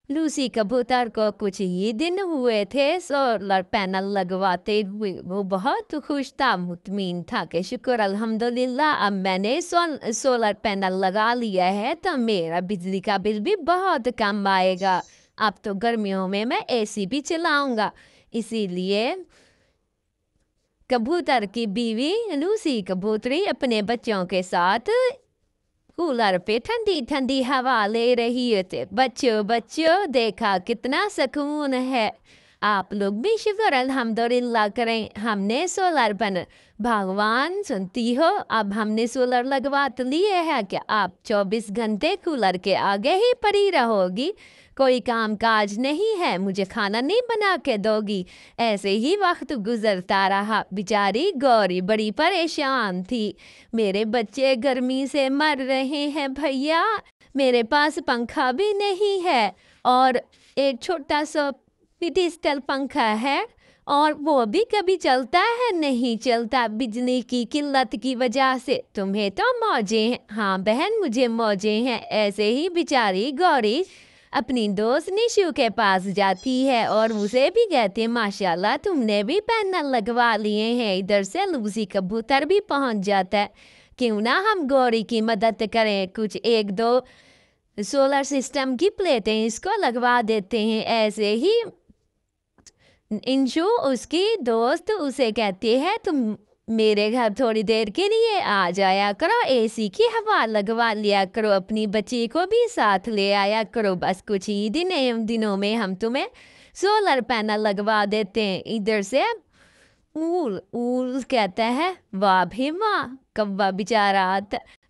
Lucy कबूतर को कुछ ही दिन हुए थे सोलर पैनल लगवाते हुए। वो बहुत खुश था, मुतमिन था कि शुक्र अल्हम्दुलिल्लाह अब मैंने सोलर पैनल लगा लिया है तो मेरा बिजली का बिल भी बहुत कम आएगा। अब तो गर्मियों में मैं एसी भी चलाऊंगा। इसीलिए कबूतर की बीवी लूसी कबूतरी अपने बच्चों के साथ कूलर पे ठंडी ठंडी हवा ले रही थे। बच्चों बच्चों देखा कितना सुकून है। आप लोग भी शुक्र अल्हम्दुलिल्लाह करें, हमने सोलर पैनल। भगवान सुनती हो, अब हमने सोलर लगवा तो लिए है क्या? आप 24 घंटे कूलर के आगे ही पड़ी रहोगी? कोई काम काज नहीं है? मुझे खाना नहीं बना के दोगी? ऐसे ही वक्त गुजरता रहा। बेचारी गौरी बड़ी परेशान थी। मेरे बच्चे गर्मी से मर रहे हैं भैया, मेरे पास पंखा भी नहीं है और एक छोटा सा पिटिस्टल पंखा है और वो भी कभी चलता है नहीं चलता बिजली की किल्लत की वजह से। तुम्हें तो मौजे हैं। हाँ बहन, मुझे मौजे हैं। ऐसे ही बेचारी गौरी अपनी दोस्त निशु के पास जाती है और उसे भी कहती है माशाल्लाह तुमने भी पैनल लगवा लिए हैं। इधर से लूसी कबूतर भी पहुंच जाता है। क्यों ना हम गौरी की मदद करें, कुछ एक दो सोलर सिस्टम की प्लेटें इसको लगवा देते हैं। ऐसे ही इंशु उसकी दोस्त उसे कहती है तुम मेरे घर थोड़ी देर के लिए आ जाया करो, एसी की हवा लगवा लिया करो, अपनी बच्ची को भी साथ ले आया करो। बस कुछ ही दिनों में हम तुम्हें सोलर पैनल लगवा देते हैं। इधर से ऊल ऊल कहता है वाह भी वाह। कौवा बेचारा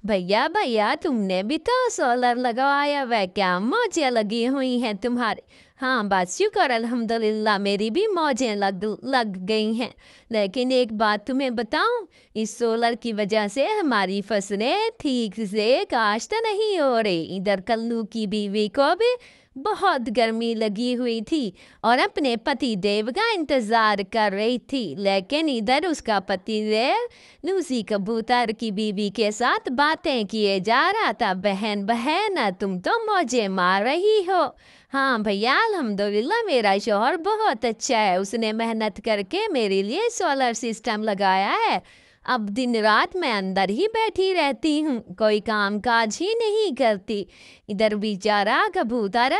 भैया भैया तुमने भी तो सोलर लगवाया, वह क्या मौजें लगी हुई हैं तुम्हारे? हाँ बस शुक्र अल्हम्दुलिल्लाह मेरी भी मौजें लग गई हैं। लेकिन एक बात तुम्हें बताऊं, इस सोलर की वजह से हमारी फसलें ठीक से काश्त नहीं हो रही। इधर कल्लू की बीवी को भी बहुत गर्मी लगी हुई थी और अपने पति देव का इंतजार कर रही थी, लेकिन इधर उसका पति देव लूसी कबूतर की बीवी के साथ बातें किए जा रहा था। बहन बहन तुम तो मौजे मार रही हो। हाँ भैया अल्हम्दुलिल्लाह मेरा शौहर बहुत अच्छा है, उसने मेहनत करके मेरे लिए सोलर सिस्टम लगाया है। अब दिन रात मैं अंदर ही बैठी रहती हूँ, कोई काम काज ही नहीं करती। इधर बेचारा कबूतर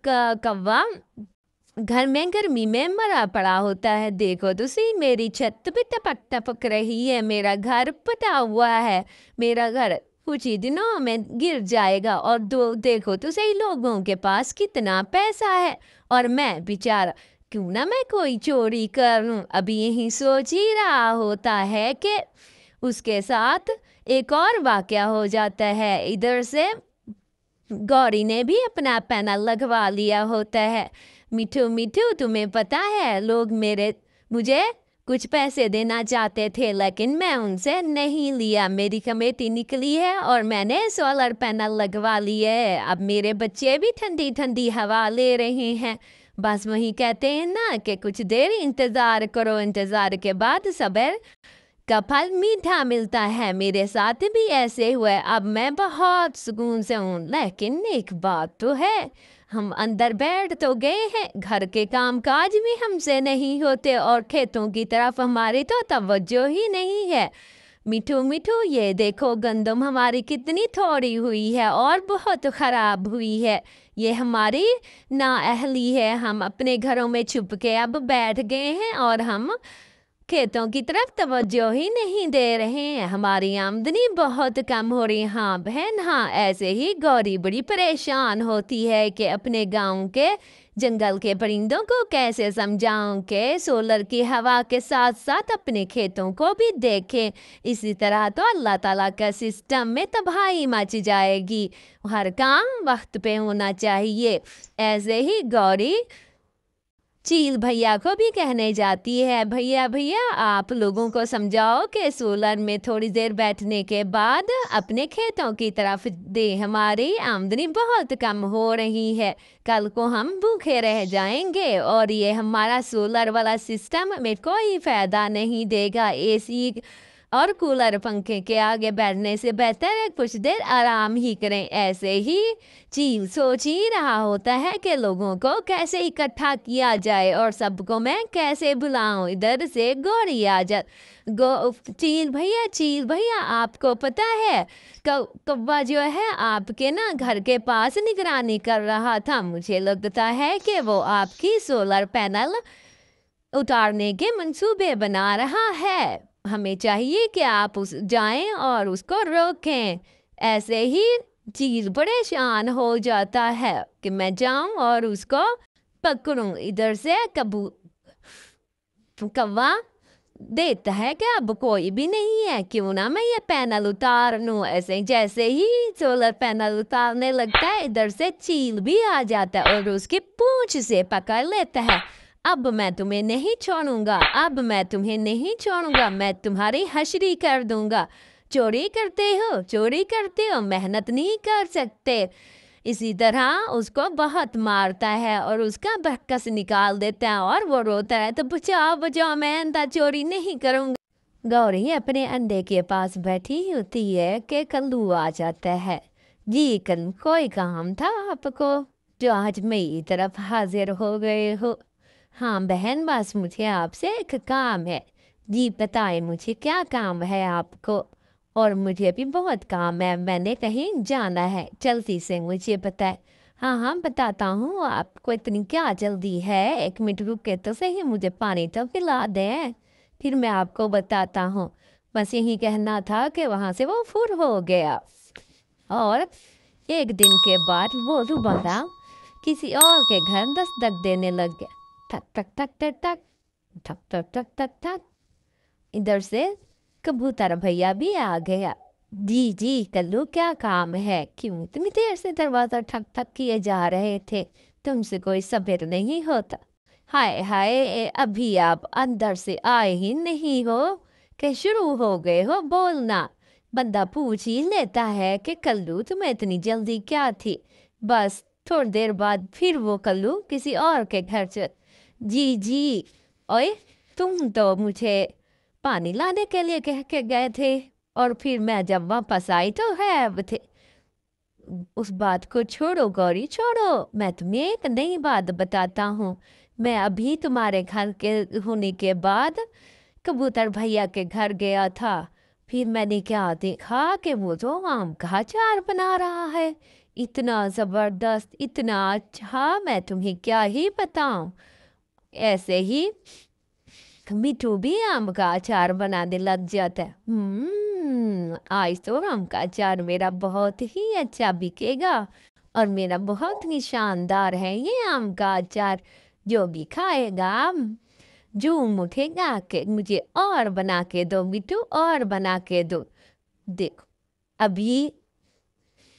कौवा घर में गर्मी में मरा पड़ा होता है। देखो तो सही मेरी छत भी टपक टपक रही है, मेरा घर फटा हुआ है, मेरा घर कुछ ही दिनों में गिर जाएगा। और देखो तो सही लोगों के पास कितना पैसा है और मैं बेचारा, क्यों ना मैं कोई चोरी कर लूं। अभी यही सोच ही रहा होता है कि उसके साथ एक और वाकया हो जाता है। इधर से गौरी ने भी अपना पैनल लगवा लिया होता है। मिठू मिठू तुम्हें पता है लोग मुझे कुछ पैसे देना चाहते थे, लेकिन मैं उनसे नहीं लिया। मेरी कमेटी निकली है और मैंने सोलर पैनल लगवा लिए है। अब मेरे बच्चे भी ठंडी ठंडी हवा ले रहे हैं। बस वही कहते हैं ना कि कुछ देर इंतज़ार करो, इंतज़ार के बाद सब्र का फल मीठा मिलता है। मेरे साथ भी ऐसे हुए, अब मैं बहुत सुकून से हूँ। लेकिन एक बात तो है, हम अंदर बैठ तो गए हैं, घर के काम काज भी हमसे नहीं होते और खेतों की तरफ हमारी तो तवज्जो ही नहीं है। मिठू मिठू ये देखो गंदम हमारी कितनी थोड़ी हुई है और बहुत ख़राब हुई है। ये हमारी नाअहली है, हम अपने घरों में छुप के अब बैठ गए हैं और हम खेतों की तरफ तवज्जो ही नहीं दे रहे हैं। हमारी आमदनी बहुत कम हो रही है। हाँ बहन हाँ, ऐसे ही गौरी बड़ी परेशान होती है कि अपने गांव के जंगल के परिंदों को कैसे समझाऊं कि सोलर की हवा के साथ साथ अपने खेतों को भी देखें। इसी तरह तो अल्लाह ताला का सिस्टम में तबाही मच जाएगी। हर काम वक्त पे होना चाहिए। ऐसे ही गौरी चील भैया को भी कहने जाती है भैया भैया आप लोगों को समझाओ कि सोलर में थोड़ी देर बैठने के बाद अपने खेतों की तरफ दे, हमारी आमदनी बहुत कम हो रही है, कल को हम भूखे रह जाएंगे और ये हमारा सोलर वाला सिस्टम में कोई फ़ायदा नहीं देगा। एसी और कूलर पंखे के आगे बैठने से बेहतर है कुछ देर आराम ही करें। ऐसे ही चील सोच ही रहा होता है कि लोगों को कैसे इकट्ठा किया जाए और सबको मैं कैसे बुलाऊं। इधर से गौरी आ जा चील भैया आपको पता है कौवा जो है आपके ना घर के पास निगरानी कर रहा था। मुझे लगता है कि वो आपकी सोलर पैनल उतारने के मंसूबे बना रहा है। हमें चाहिए कि आप जाएं और उसको रोकें। ऐसे ही चील परेशान हो जाता है कि मैं जाऊं और उसको पकड़ूं। इधर से कौवा देता है कि अब कोई भी नहीं है, क्यों ना मैं ये पैनल उतार लूं। ऐसे जैसे ही सोलर पैनल उतारने लगता है इधर से चील भी आ जाता है और उसकी पूंछ से पकड़ लेता है। अब मैं तुम्हें नहीं छोड़ूंगा, अब मैं तुम्हें नहीं छोड़ूंगा, मैं तुम्हारी हश्री कर दूंगा। चोरी करते हो, मेहनत नहीं कर सकते। इसी तरह उसको बहुत मारता है और उसका बकस निकाल देता है और वो रोता है, तो बचाओ मैं अंडा चोरी नहीं करूंगा। गौरी अपने अंडे के पास बैठी होती है कि कल्लू आ जाता है। जी कल कोई काम था आपको जो आज मेरी तरफ हाजिर हो गए हो? हाँ बहन, बस मुझे आपसे एक काम है। जी बताएं मुझे क्या काम है आपको? और मुझे भी बहुत काम है, मैंने कहीं जाना है, जल्दी से मुझे बताएं। हाँ बताता हूँ, आपको इतनी क्या जल्दी है? 1 मिनट रुके तो सही, मुझे पानी तो पिला दें, फिर मैं आपको बताता हूँ। बस यही कहना था कि वहाँ से वो फुर हो गया और एक दिन के बाद वो दोबारा किसी और के घर दस्तक देने लग गया। ठक ठक ठक ठक ठक ठक ठक ठक ठक ठक। इधर से कबूतर भैया भी आ गया। जी कल्लू क्या काम है? क्यों इतनी देर से दरवाजा ठक ठक किए जा रहे थे? तुमसे कोई सब्र नहीं होता? हाय अभी आप अंदर से आए ही नहीं हो कि शुरू हो गए हो बोलना। बंदा पूछ ही लेता है कि कल्लू तुम्हें इतनी जल्दी क्या थी? बस थोड़ी देर बाद फिर वो कल्लू किसी और के घर चल। जी ओए तुम तो मुझे पानी लाने के लिए कह के गए थे और फिर मैं जब वापस आई तो गायब थे। उस बात को छोड़ो गौरी, छोड़ो, मैं तुम्हें एक नई बात बताता हूँ। मैं अभी तुम्हारे घर के होने के बाद कबूतर भैया के घर गया था। फिर मैंने क्या देखा कि वो तो आम का अचार बना रहा है। इतना ज़बरदस्त, इतना अच्छा, मैं तुम्हें क्या ही बताऊं। ऐसे ही मिठू भी आम का अचार बनाने लग जाता है। आज तो आम का अचार मेरा बहुत ही अच्छा बिकेगा और मेरा बहुत ही शानदार है ये आम का अचार। जो भी खाएगा जूम उठेगा कि मुझे और बना के दो मिठू, और बना के दो। देखो अभी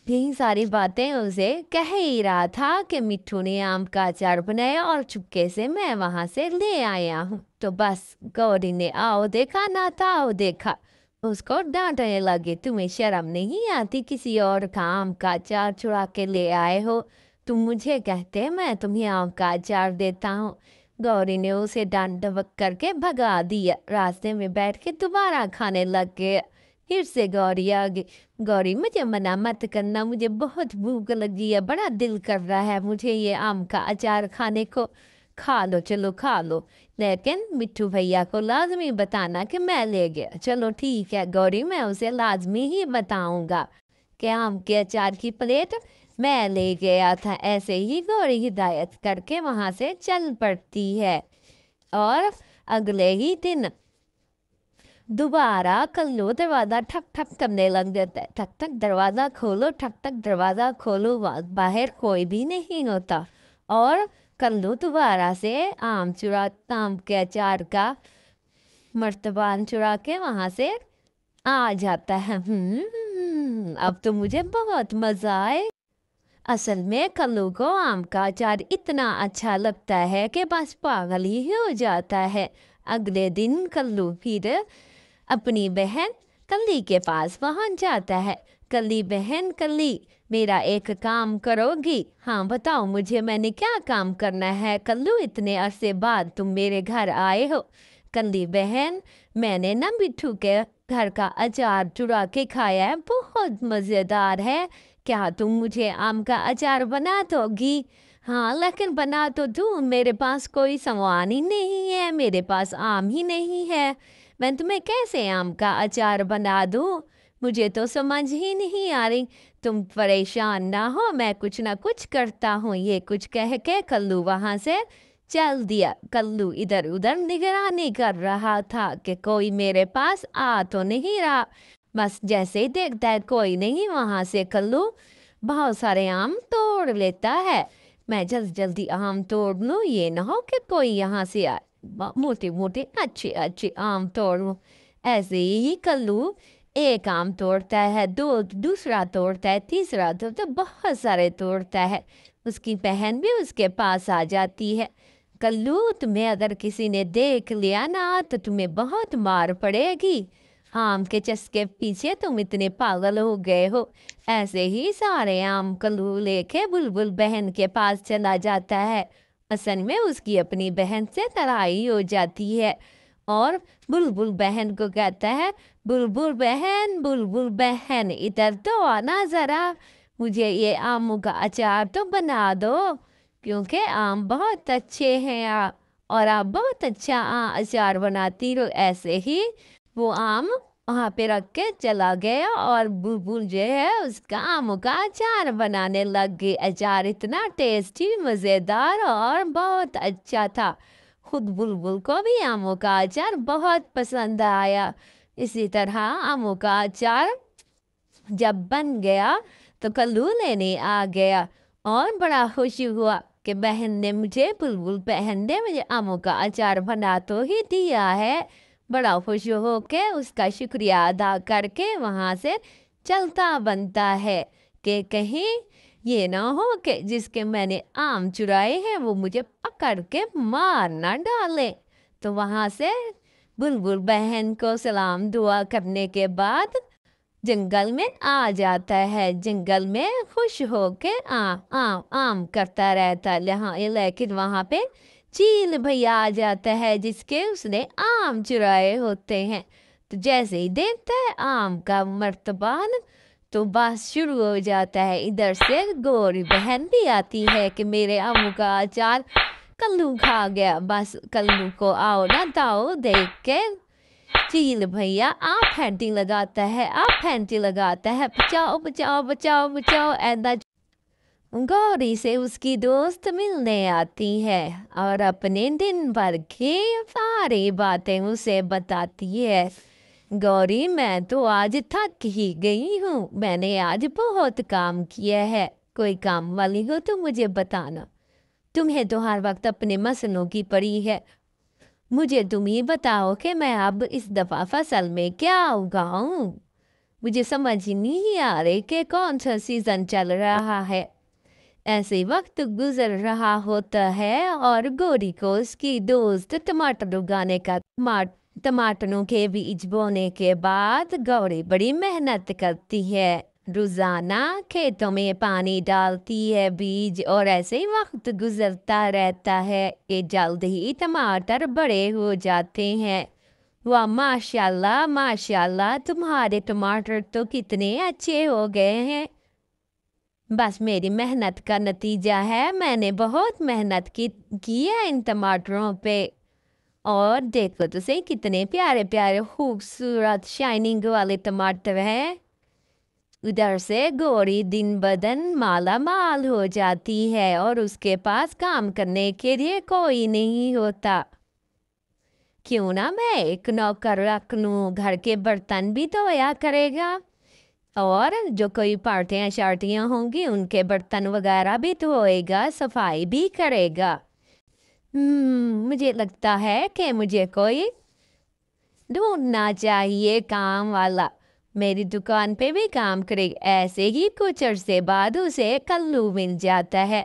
यही सारी बातें उसे कह ही रहा था कि मिट्ठू ने आम का अचार बनाया और चुपके से मैं वहां से ले आया हूँ। तो बस गौरी ने आओ देखा ना था आओ देखा, उसको डांटने लगे, तुम्हें शर्म नहीं आती? किसी और का आम का अचार चुरा के ले आए हो। तुम मुझे कहते मैं तुम्हें आम का अचार देता हूँ। गौरी ने उसे डांट डपट करके भगा दिया। रास्ते में बैठ के दोबारा खाने लग गए। फिर से गौरी आ गई। गौरी मुझे मना मत करना, मुझे बहुत भूख लगी है, बड़ा दिल कर रहा है मुझे ये आम का अचार खाने को। खा लो, चलो खा लो, लेकिन मिट्ठू भैया को लाजमी बताना कि मैं ले गया। चलो ठीक है गौरी, मैं उसे लाजमी ही बताऊंगा कि आम के अचार की प्लेट मैं ले गया था। ऐसे ही गौरी हिदायत करके वहाँ से चल पड़ती है और अगले ही दिन दोबारा कल्लू दरवाज़ा ठक ठक करने लग जाता है। ठक ठक दरवाज़ा खोलो, ठक ठक दरवाज़ा खोलो, बाहर कोई भी नहीं होता और कल्लू दोबारा से आम के अचार का मर्तबान चुरा के वहाँ से आ जाता है। अब तो मुझे बहुत मज़ा आए। असल में कल्लू को आम का अचार इतना अच्छा लगता है कि बस पागल ही हो जाता है। अगले दिन कल्लू फिर अपनी बहन कल्ली के पास पहुंच जाता है। कल्ली बहन, कल्ली मेरा एक काम करोगी? हाँ बताओ मुझे, मैंने क्या काम करना है? कल्लू इतने अरसे बाद तुम मेरे घर आए हो। कल्ली बहन, मैंने ना मिट्ठू के گھر کا اچار چرا کے کھایا ہے، بہت مزیدار ہے۔ کیا تم مجھے آم کا اچار بنا دو گی؟ ہاں لیکن بنا تو دوں، میرے پاس کوئی سامان ہی نہیں ہے، میرے پاس آم ہی نہیں ہے، میں تمہیں کیسے آم کا اچار بنا دوں؟ مجھے تو سمجھ ہی نہیں آ رہی۔ تم پریشان نہ ہو، میں کچھ نہ کچھ کرتا ہوں۔ یہ کچھ کہہ کے کلو وہاں سے چل دیا۔ کلو ادھر ادھر نگرانی کر رہا تھا کہ کوئی میرے پاس آ تو نہیں رہا۔ بس جیسے ہی دیکھتا ہے کوئی نہیں، وہاں سے کلو بہت سارے آم توڑ لیتا ہے۔ میں جلدی آم توڑ لوں، یہ نہ ہو کہ کوئی یہاں سے آئے، موٹے موٹے اچھے آم توڑ لوں۔ ایسے ہی کلو ایک آم توڑتا ہے، دوسرا توڑتا ہے، تیسرا توڑتا ہے، بہت سارے توڑتا ہے۔ اس کی بہن بھی اس کے پاس آ جاتی ہے۔ کلو تمہیں اگر کسی نے دیکھ لیا نا تو تمہیں بہت مار پڑے گی، آم کے چسکے پیچھے تم اتنے پاگل ہو گئے ہو۔ ایسے ہی سارے آم کلو لے کے بلبل بہن کے پاس چلا جاتا ہے۔ اصل میں اس کی اپنی بہن سے لڑائی ہو جاتی ہے اور بلبل بہن کو کہتا ہے، بلبل بہن ادھر تو آنا ذرا، مجھے یہ آموں کا اچار تو بنا دو، کیونکہ آم بہت اچھے ہیں اور آپ بہت اچھا اچار بناتی ہو۔ ایسے ہی وہ آم وہاں پہ رکھ کے چلا گیا اور بلبل جو ہے اس کا آموں کا اچار بنانے لگ گئی۔ اچار اتنا ٹیسٹی، مزیدار اور بہت اچھا تھا۔ خود بلبل کو بھی آموں کا اچار بہت پسند آیا۔ اسی طرح آموں کا اچار جب بن گیا تو کلو لینے آ گیا اور بڑا خوشی ہوا کہ بلبل بہن نے مجھے آموں کا اچار بنا تو ہی دیا ہے۔ بڑا خوش ہو کے اس کا شکریہ ادا کر کے وہاں سے چلتا بنتا ہے کہ کہیں یہ نہ ہو کہ جس کے میں نے آم چرائے ہیں وہ مجھے پکڑ کے مار نہ ڈالے۔ تو وہاں سے بلبل بہن کو سلام دعا کرنے کے بعد جنگل میں آ جاتا ہے۔ جنگل میں خوش ہو کے آم کرتا رہتا ہے، لیکن وہاں پہ چیل بھیا آ جاتا ہے جس کے اس نے آم چرائے ہوتے ہیں۔ تو جیسے ہی دیکھتا ہے آم کا مرتبان تو بس شروع ہو جاتا ہے۔ ادھر سے گوری بہن بھی آتی ہے کہ میرے آموں کا اچار کلو کھا گیا۔ بس کلو کو آؤ نہ داؤ دیکھ کے چیل بھیا آپ پھینٹی لگاتا ہے، بچاؤ بچاؤ بچاؤ بچاؤ۔ ایسا گوری سے اس کی دوست ملنے آتی ہے اور اپنے دن بھر کی ساری باتیں اسے بتاتی ہے۔ گوری میں تو آج تھک ہی گئی ہوں، میں نے آج بہت کام کیا ہے، کوئی کام والی ہو تو مجھے بتانا، تمہیں تو ہر وقت اپنے مسئلوں کی پڑی ہے۔ مجھے تم ہی بتاؤ کہ میں اب اس دفعہ فصل میں کیا اگاؤں، مجھے سمجھ نہیں آ رہی کہ کون سا سیزن چل رہا ہے۔ ایسے وقت گزر رہا ہوتا ہے اور گوری کو اس کی دوست ٹماٹر اگانے کا ٹماٹروں کے بیج بونے کے بعد گوری بڑی محنت کرتی ہے، روزانہ کھیتوں میں پانی ڈالتی ہے، بیج، اور ایسے ہی وقت گزرتا رہتا ہے کہ جلد ہی ٹماٹر بڑے ہو جاتے ہیں۔ واہ ماشاء اللہ تمہارے ٹماٹر تو کتنے اچھے ہو گئے ہیں، بس میری محنت کا نتیجہ ہے، میں نے بہت محنت کی ہے ان ٹماٹروں پہ، اور دیکھو تو صحیح کتنے پیارے پیارے خوبصورت شائننگ والے ٹماٹر ہیں۔ ادھر سے گوری دن بدن مالا مال ہو جاتی ہے اور اس کے پاس کام کرنے کے لیے کوئی نہیں ہوتا۔ کیوں نہ میں ایک نوکر رکھ لوں، گھر کے برتن بھی دھویا کرے گا اور جو کوئی پارٹیاں شارٹیاں ہوں گی ان کے برتن وغیرہ بھی دھوئے گا، صفائی بھی کرے گا۔ مجھے لگتا ہے کہ مجھے کوئی ڈھونڈنا چاہیے کام والا، میری دکان پہ بھی کام کرے۔ ایسے ہی کچھ عرصے بعد اسے کلو مل جاتا ہے۔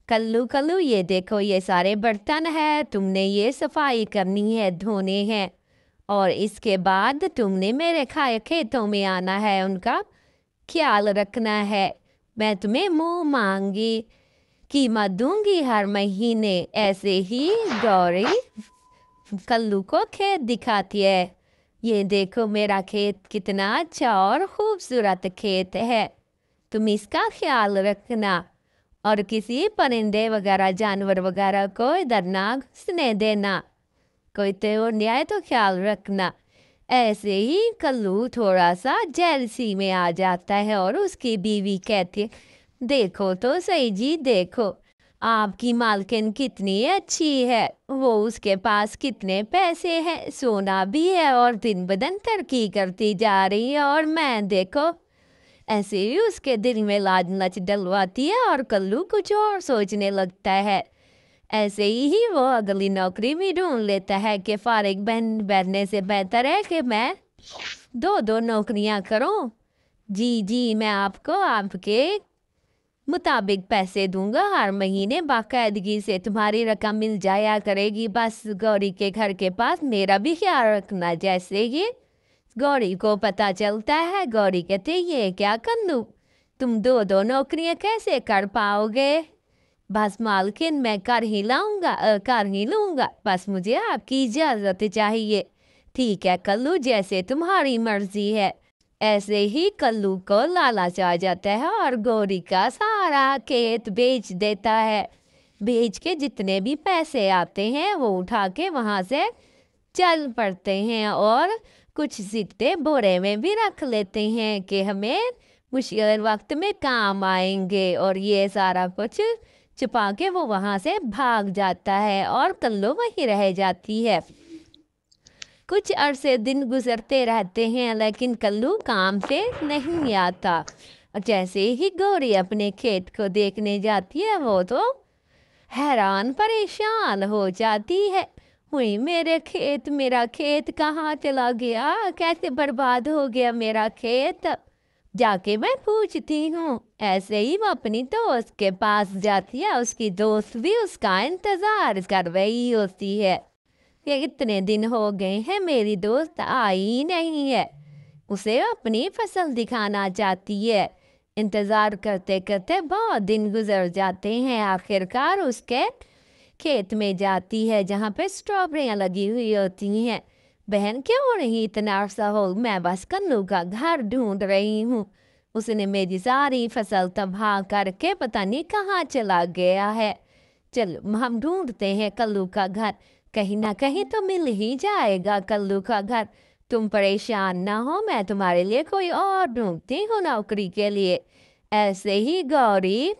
کلو یہ دیکھو، یہ سارے برتن ہیں، تم نے یہ صفائی کرنی ہے، دھونے ہیں، اور اس کے بعد تم نے میرے کھیتوں میں آنا ہے، ان کا خیال رکھنا ہے، میں تمہیں منہ مانگی قیمت دوں گی ہر مہینے۔ ایسے ہی گوری کلو کو کھیت دکھاتی ہے ये देखो मेरा खेत कितना अच्छा और खूबसूरत खेत है, तुम इसका ख्याल रखना और किसी परिंदे वगैरह जानवर वगैरह को इधर ना घुसने देना, कोई तो न्याय तो ख्याल रखना। ऐसे ही कल्लू थोड़ा सा जेलसी में आ जाता है और उसकी बीवी कहती है, देखो तो सही जी, देखो आपकी मालकिन कितनी अच्छी है, वो उसके पास कितने पैसे हैं, सोना भी है और दिन ब दिन तरक्की करती जा रही है, और मैं देखो। ऐसे ही उसके दिल में लालच डलवाती है और कल्लू कुछ और सोचने लगता है। ऐसे ही वो अगली नौकरी भी ढूंढ लेता है कि फारिग बैठने से बेहतर है कि मैं दो दो नौकरियां करूं। जी जी, मैं आपको आपके मुताबिक पैसे दूंगा, हर महीने बाकायदगी से तुम्हारी रकम मिल जाया करेगी, बस गौरी के घर के पास मेरा भी ख्याल रखना। जैसे ही गौरी को पता चलता है, गौरी कहते ये क्या कल्लू, तुम दो दो नौकरियां कैसे कर पाओगे? बस मालकिन मैं कर ही लूँगा, बस मुझे आपकी इजाज़त चाहिए। ठीक है कल्लू, जैसे तुम्हारी मर्जी है। ऐसे ही कल्लू को लालच आ जाता है और गौरी का सारा खेत बेच देता है। बेच के जितने भी पैसे आते हैं वो उठा के वहाँ से चल पड़ते हैं और कुछ सिक्के बोरे में भी रख लेते हैं कि हमें मुश्किल वक्त में काम आएंगे, और ये सारा कुछ छुपा के वो वहाँ से भाग जाता है और कल्लू वहीं रह जाती है। कुछ अरसे दिन गुजरते रहते हैं लेकिन कल्लू काम से नहीं आता। जैसे ही गौरी अपने खेत को देखने जाती है वो तो हैरान परेशान हो जाती है। हुई मेरा खेत कहाँ चला गया, कैसे बर्बाद हो गया मेरा खेत, जाके मैं पूछती हूँ। ऐसे ही वो अपनी दोस्त के पास जाती है, उसकी दोस्त भी उसका इंतज़ार कर रही होती है। ये इतने दिन हो गए हैं मेरी दोस्त आई ही नहीं है, उसे अपनी फसल दिखाना चाहती है। इंतज़ार करते करते बहुत दिन गुजर जाते हैं, आखिरकार उसके खेत में जाती है जहाँ पे स्ट्रॉबेरियाँ लगी हुई होती हैं। बहन क्यों नहीं इतना अरसा हो, मैं बस कल्लू का घर ढूंढ रही हूँ, उसने मेरी सारी फसल तबाह करके पता नहीं कहाँ चला गया है। चलो हम ढूंढते हैं कल्लू का घर, कहीं ना कहीं तो मिल ही जाएगा कल्लू का घर। तुम परेशान ना हो, मैं तुम्हारे लिए कोई और ढूंढती हूँ नौकरी के लिए। ऐसे ही गौरी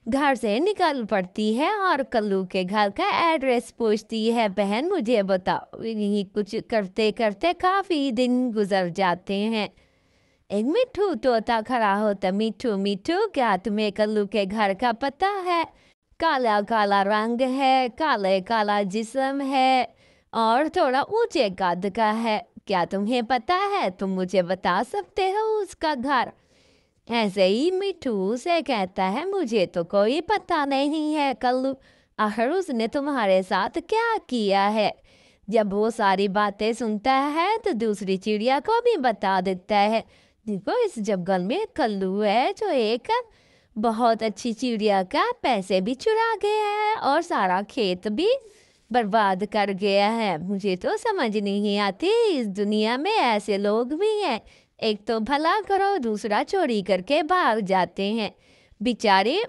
घर से निकल पड़ती है और कल्लू के घर का एड्रेस पूछती है। बहन मुझे बताओ, यही कुछ करते करते काफ़ी दिन गुजर जाते हैं। एक मिट्ठू तोता खड़ा होता, मिट्ठू मिट्ठू क्या तुम्हें कल्लू के घर का पता है? काला काला रंग है, काले काला जिस्म है और थोड़ा ऊंचे कद का है, क्या तुम्हें पता है? तुम मुझे बता सकते हो उसका घर? ऐसे ही मिट्ठू से कहता है, मुझे तो कोई पता नहीं है कल्लू, आखिर उसने तुम्हारे साथ क्या किया है? जब वो सारी बातें सुनता है तो दूसरी चिड़िया को भी बता देता है, देखो इस जंगल में कल्लू है जो एक बहुत अच्छी चिड़िया का पैसे भी चुरा गया है और सारा खेत भी बर्बाद कर गया है। मुझे तो समझ नहीं आती, इस दुनिया में ऐसे लोग भी हैं, एक तो भला करो दूसरा चोरी करके भाग जाते हैं। बेचारी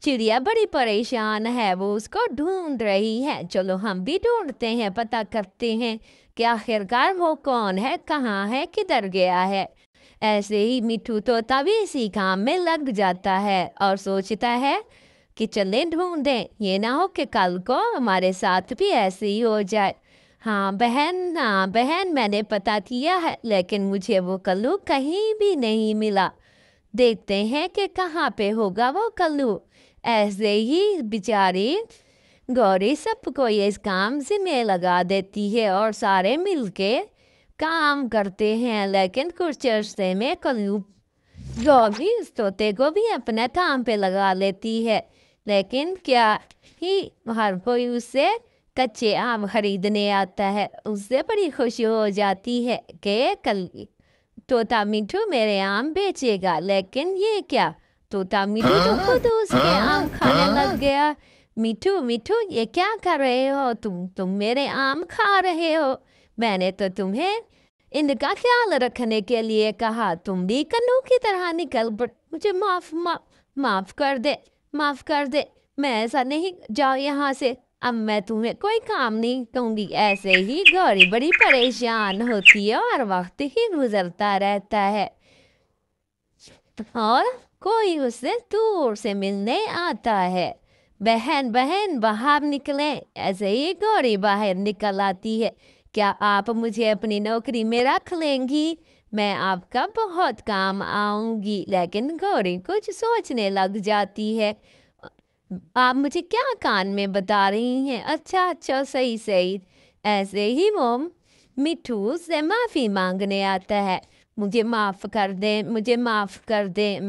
चिड़िया बड़ी परेशान है, वो उसको ढूंढ रही है। चलो हम भी ढूंढते हैं, पता करते हैं कि आखिरकार वो कौन है, कहाँ है, किधर गया है। ऐसे ही मिट्ठू तोता भी इसी काम में लग जाता है और सोचता है कि चलें ढूंढें, ये ना हो कि कल को हमारे साथ भी ऐसे ही हो जाए। हाँ बहन मैंने पता किया है लेकिन मुझे वो कल्लू कहीं भी नहीं मिला, देखते हैं कि कहाँ पे होगा वो कल्लू। ऐसे ही बेचारी गौरी सबको ये इस काम से में लगा देती है और सारे मिलके काम करते हैं, लेकिन कुछ अरसे में कल्लू गौरी उस तोते को भी अपने काम पे लगा लेती है। लेकिन क्या ही हर कोई उससे कच्चे आम खरीदने आता है, उससे बड़ी खुशी हो जाती है कि कल तोता मिट्ठू मेरे आम बेचेगा। लेकिन ये क्या, तोता मिट्ठू तो खुद उसके आम खाने लग गया। मिट्ठू मिट्ठू ये क्या कर रहे हो तुम मेरे आम खा रहे हो? میں نے تو تمہیں ان کا خیال رکھنے کے لیے کہا، تم بھی کنو کی طرح نکل پڑ۔ مجھے معاف کر دے، معاف کر دے، میں ایسا نہیں، جاؤ یہاں سے، اب میں تمہیں کوئی کام نہیں کروں گی۔ ایسے ہی گوری بڑی پریشان ہوتی ہے اور وقت ہی گزرتا رہتا ہے اور کوئی اسے دور سے ملنے آتا ہے۔ بہن باہر نکلیں۔ ایسے ہی گوری باہر نکل آتی ہے۔ کیا آپ مجھے اپنی نوکری میں رکھ لیں گی؟ میں آپ کا بہت کام آؤں گی۔ لیکن گوری کچھ سوچنے لگ جاتی ہے۔ آپ مجھے کیا کان میں بتا رہی ہیں؟ اچھا صحیح۔ ایسے ہی وہ مٹھو سے معافی مانگنے آتا ہے۔ مجھے معاف کر دیں،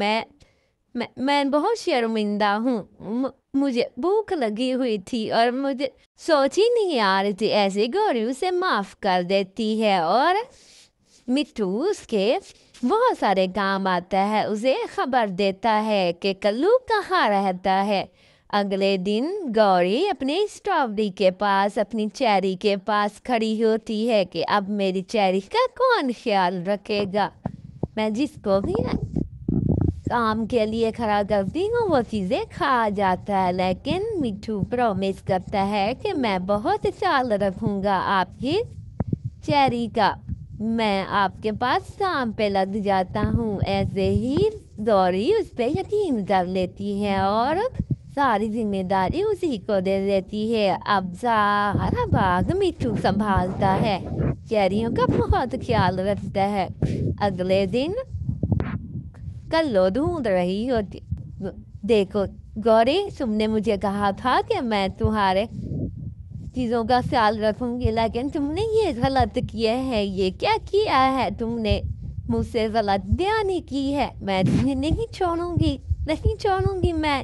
میں بہت شرمندہ ہوں، مجھے بھوک لگی ہوئی تھی اور مجھے سوچ ہی نہیں آ رہی تھی۔ ایسے گوری اسے معاف کر دیتی ہے اور مٹھو اس کے بہت سارے کام آتا ہے، اسے خبر دیتا ہے کہ کلو کہاں رہتا ہے۔ اگلے دن گوری اپنے اسٹرابری کے پاس، اپنی چیری کے پاس کھڑی ہوتی ہے کہ اب میری چیری کا کون خیال رکھے گا؟ میں جس کو بھی کام کے لیے کھڑا کرتی ہوں وہ چیزیں کھا جاتا ہے، لیکن مٹھو پرومس کرتا ہے کہ میں بہت خیال رکھوں گا آپ کی چیری کا، میں آپ کے پاس کام پہ لگ جاتا ہوں۔ ایسے ہی گوری اس پہ یقین کر لیتی ہے اور ساری ذمہ داری اسی کو دے دیتی ہے۔ اب سارا باغ مٹھو سنبھالتا ہے، چیریوں کا بہت خیال رکھتا ہے۔ اگلے دن کلو ڈھونڈ رہی ہوتی، دیکھو گوری، تم نے مجھے کہا تھا کہ میں تمہارے چیزوں کا خیال رکھوں گی، لیکن تم نے یہ غلط کیا ہے۔ یہ کیا کیا ہے تم نے؟ مجھ سے غلط بیانی کی ہے۔ میں تمہیں نہیں چھوڑوں گی میں۔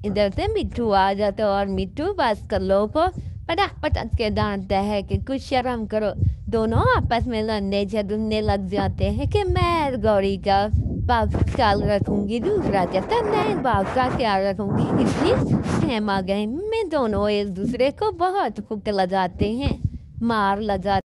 ادھر سے مٹھو آ جاتا اور مٹھو بس کلو کو پٹک کے ڈانٹتا ہے کہ کچھ شرم کرو۔ دونوں آپس میں لڑنے جھگڑنے لگ جاتے ہیں کہ میں گوری کا باغ کا خیال رکھوں گی، دوسرا کہتا ہے میں باغ کا خیال رکھوں گی۔ اس لیے میں دونوں ایک دوسرے کو بہت لگاتے ہیں، مار لگاتے